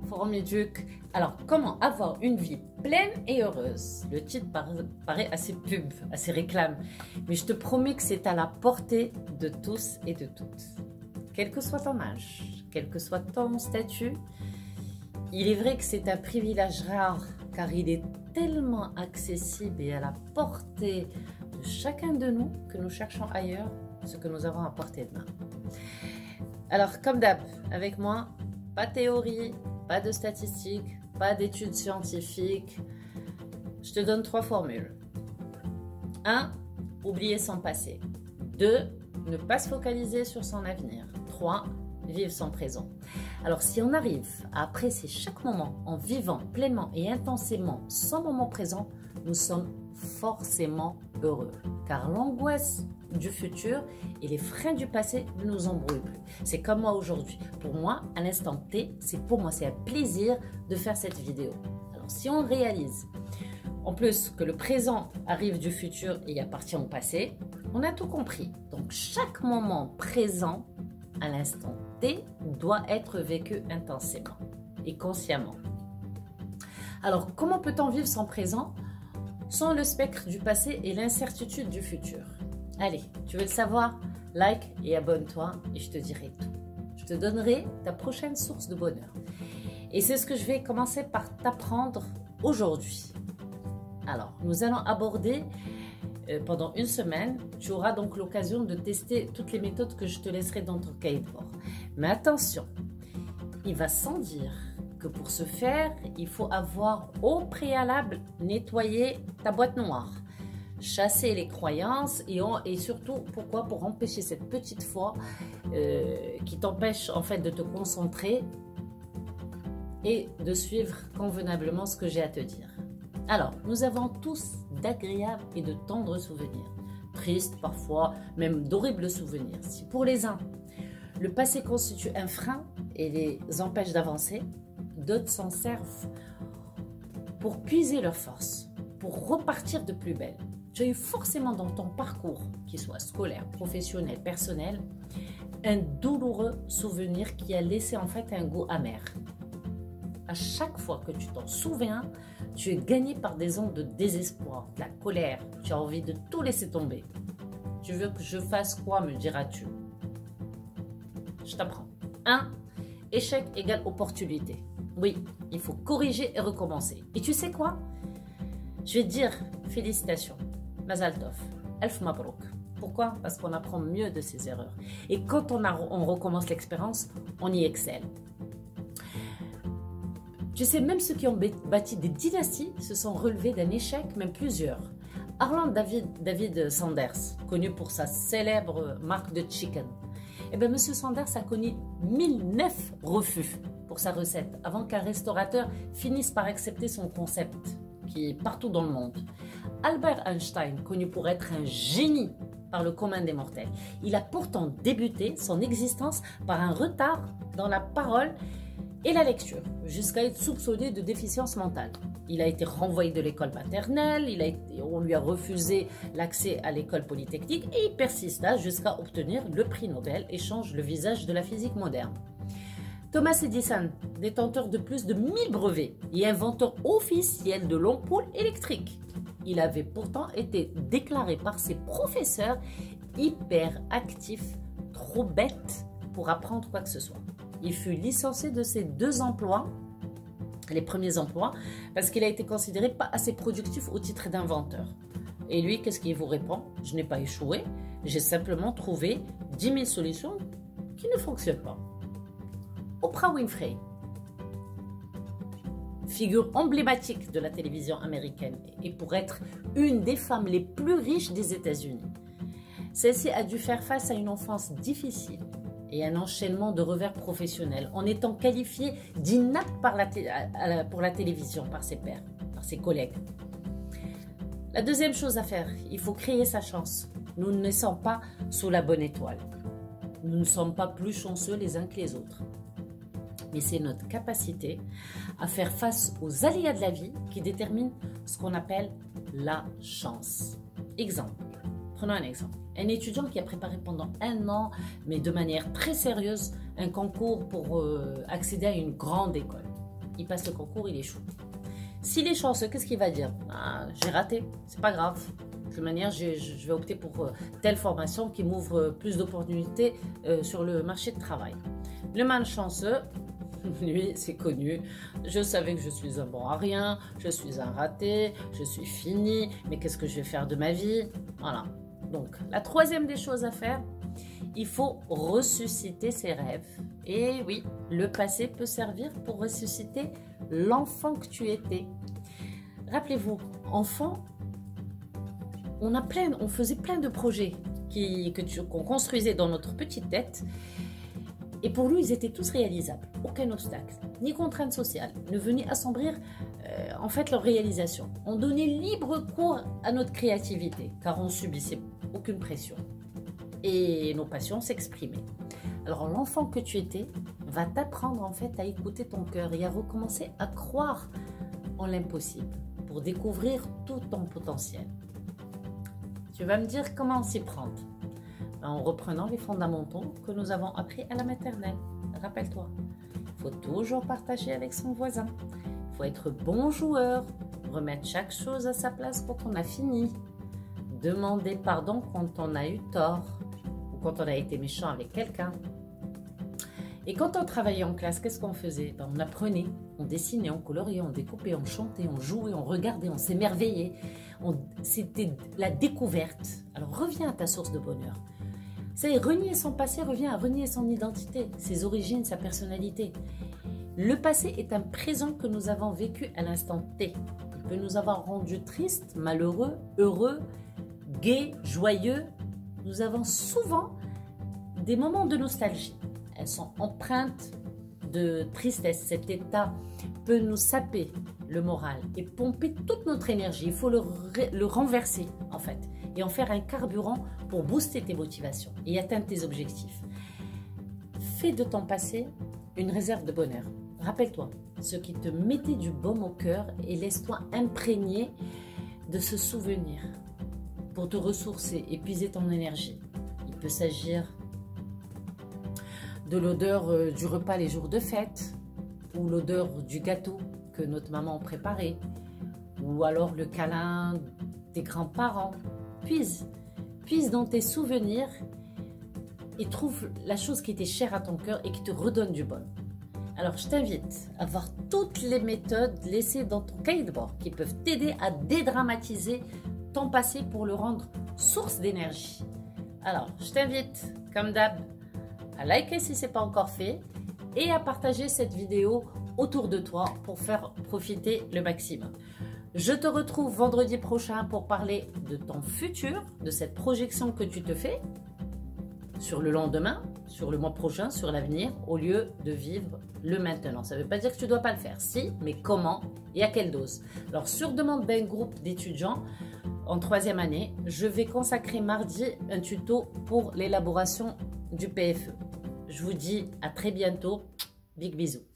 Forum Éduc. Alors, comment avoir une vie pleine et heureuse? Le titre paraît assez pub, assez réclame, mais je te promets que c'est à la portée de tous et de toutes. Quel que soit ton âge, quel que soit ton statut, il est vrai que c'est un privilège rare, car il est tellement accessible et à la portée de chacun de nous que nous cherchons ailleurs ce que nous avons à portée de main. Alors, comme d'hab, avec moi, pas de théorie, pas de statistiques, pas d'études scientifiques. Je te donne 3 formules. 1. Oublier son passé. 2. Ne pas se focaliser sur son avenir. 3. Vivre son présent. Alors, si on arrive à apprécier chaque moment en vivant pleinement et intensément son moment présent, nous sommes forcément heureux. Car l'angoisse du futur et les freins du passé ne nous embrouillent plus. C'est comme moi aujourd'hui. Pour moi, à l'instant T, c'est un plaisir de faire cette vidéo. Alors, si on réalise en plus que le présent arrive du futur et appartient au passé, on a tout compris. Donc, chaque moment présent à l'instant T doit être vécu intensément et consciemment. Alors, comment peut-on vivre son présent sans le spectre du passé et l'incertitude du futur? Allez, tu veux le savoir? Like et abonne-toi et je te dirai tout. Je te donnerai ta prochaine source de bonheur. Et c'est ce que je vais commencer par t'apprendre aujourd'hui. Alors, nous allons aborder pendant une semaine. Tu auras donc l'occasion de tester toutes les méthodes que je te laisserai dans ton cahier de bord. Mais attention, il va sans dire que pour ce faire, il faut avoir au préalable nettoyé ta boîte noire. Chasser les croyances et surtout, pourquoi? Pour empêcher cette petite foi qui t'empêche en fait de te concentrer et de suivre convenablement ce que j'ai à te dire. Alors, nous avons tous d'agréables et de tendres souvenirs, tristes parfois, même d'horribles souvenirs. Si pour les uns, le passé constitue un frein et les empêche d'avancer, d'autres s'en servent pour puiser leur force, pour repartir de plus belle. Tu as eu forcément dans ton parcours, qu'il soit scolaire, professionnel, personnel, un douloureux souvenir qui a laissé en fait un goût amer. À chaque fois que tu t'en souviens, tu es gagné par des ondes de désespoir, de la colère. Tu as envie de tout laisser tomber. Tu veux que je fasse quoi, me diras-tu? Je t'apprends. 1. Échec égale opportunité. Oui, il faut corriger et recommencer. Et tu sais quoi? Je vais te dire félicitations. Mazal tov, Elf Mabrouk. Pourquoi? Parce qu'on apprend mieux de ses erreurs. Et quand on recommence l'expérience, on y excelle. Tu sais, même ceux qui ont bâti des dynasties se sont relevés d'un échec, même plusieurs. Arland David Sanders, connu pour sa célèbre marque de chicken. Eh bien, M. Sanders a connu 1009 refus pour sa recette avant qu'un restaurateur finisse par accepter son concept, qui est partout dans le monde. Albert Einstein, connu pour être un génie par le commun des mortels, il a pourtant débuté son existence par un retard dans la parole et la lecture, jusqu'à être soupçonné de déficience mentale. Il a été renvoyé de l'école maternelle, on lui a refusé l'accès à l'école polytechnique et il persista jusqu'à obtenir le prix Nobel et change le visage de la physique moderne. Thomas Edison, détenteur de plus de 1000 brevets et inventeur officiel de l'ampoule électrique. Il avait pourtant été déclaré par ses professeurs hyperactif, trop bête pour apprendre quoi que ce soit. Il fut licencié de ses 2 emplois, les premiers emplois, parce qu'il a été considéré pas assez productif au titre d'inventeur. Et lui, qu'est-ce qu'il vous répond? Je n'ai pas échoué, j'ai simplement trouvé 10 000 solutions qui ne fonctionnent pas. Oprah Winfrey, figure emblématique de la télévision américaine et pour être une des femmes les plus riches des États-Unis. Celle-ci a dû faire face à une enfance difficile et un enchaînement de revers professionnels en étant qualifiée d'inapte pour la télévision par ses pairs, par ses collègues. La deuxième chose à faire, il faut créer sa chance. Nous ne naissons pas sous la bonne étoile. Nous ne sommes pas plus chanceux les uns que les autres. Mais c'est notre capacité à faire face aux aléas de la vie qui détermine ce qu'on appelle la chance. Exemple, prenons un exemple. Un étudiant qui a préparé pendant 1 an, mais de manière très sérieuse, un concours pour accéder à une grande école. il passe le concours, il échoue. S'il est chanceux, qu'est-ce qu'il va dire? Ah, j'ai raté, c'est pas grave. De toute manière, je vais opter pour telle formation qui m'ouvre plus d'opportunités sur le marché de travail. Le malchanceux, lui, c'est connu. Je savais que je suis un bon à rien, je suis un raté, je suis fini, mais qu'est-ce que je vais faire de ma vie? Voilà. Donc, la troisième des choses à faire, il faut ressusciter ses rêves. Et oui, le passé peut servir pour ressusciter l'enfant que tu étais. Rappelez-vous, enfant, on faisait plein de projets qu'on construisait dans notre petite tête. Et pour nous, ils étaient tous réalisables. Aucun obstacle, ni contrainte sociale ne venait assombrir en fait leur réalisation. On donnait libre cours à notre créativité, car on subissait aucune pression. Et nos passions s'exprimaient. Alors l'enfant que tu étais va t'apprendre en fait à écouter ton cœur et à recommencer à croire en l'impossible pour découvrir tout ton potentiel. Tu vas me dire comment s'y prendre? En reprenant les fondamentaux que nous avons appris à la maternelle. Rappelle-toi, il faut toujours partager avec son voisin. Il faut être bon joueur, remettre chaque chose à sa place quand on a fini, demander pardon quand on a eu tort ou quand on a été méchant avec quelqu'un. Et quand on travaillait en classe, qu'est-ce qu'on faisait? On apprenait, on dessinait, on coloriait, on découpait, on chantait, on jouait, on regardait, on s'émerveillait. C'était la découverte. Alors reviens à ta source de bonheur. C'est renier son passé revient à renier son identité, ses origines, sa personnalité. Le passé est un présent que nous avons vécu à l'instant T. Il peut nous avoir rendu tristes, malheureux, heureux, gais, joyeux. Nous avons souvent des moments de nostalgie. Elles sont empreintes de tristesse. Cet état peut nous saper le moral et pomper toute notre énergie. Il faut le renverser en fait et en faire un carburant pour booster tes motivations et atteindre tes objectifs. Fais de ton passé une réserve de bonheur. Rappelle-toi ce qui te mettait du baume au cœur et laisse-toi imprégner de ce souvenir pour te ressourcer, épuiser ton énergie. Il peut s'agir de l'odeur du repas les jours de fête ou l'odeur du gâteau que notre maman préparait ou alors le câlin des grands-parents. Puise dans tes souvenirs et trouve la chose qui était chère à ton cœur et qui te redonne du bon. Alors, je t'invite à voir toutes les méthodes laissées dans ton cahier de bord qui peuvent t'aider à dédramatiser ton passé pour le rendre source d'énergie. Alors, je t'invite, comme d'hab, à liker si ce n'est pas encore fait et à partager cette vidéo autour de toi pour faire profiter le maximum. Je te retrouve vendredi prochain pour parler de ton futur, de cette projection que tu te fais sur le lendemain, sur le mois prochain, sur l'avenir, au lieu de vivre le maintenant. Ça ne veut pas dire que tu ne dois pas le faire, si, mais comment et à quelle dose. Alors, sur demande d'un groupe d'étudiants en 3e année, je vais consacrer mardi un tuto pour l'élaboration du PFE. Je vous dis à très bientôt. Big bisous.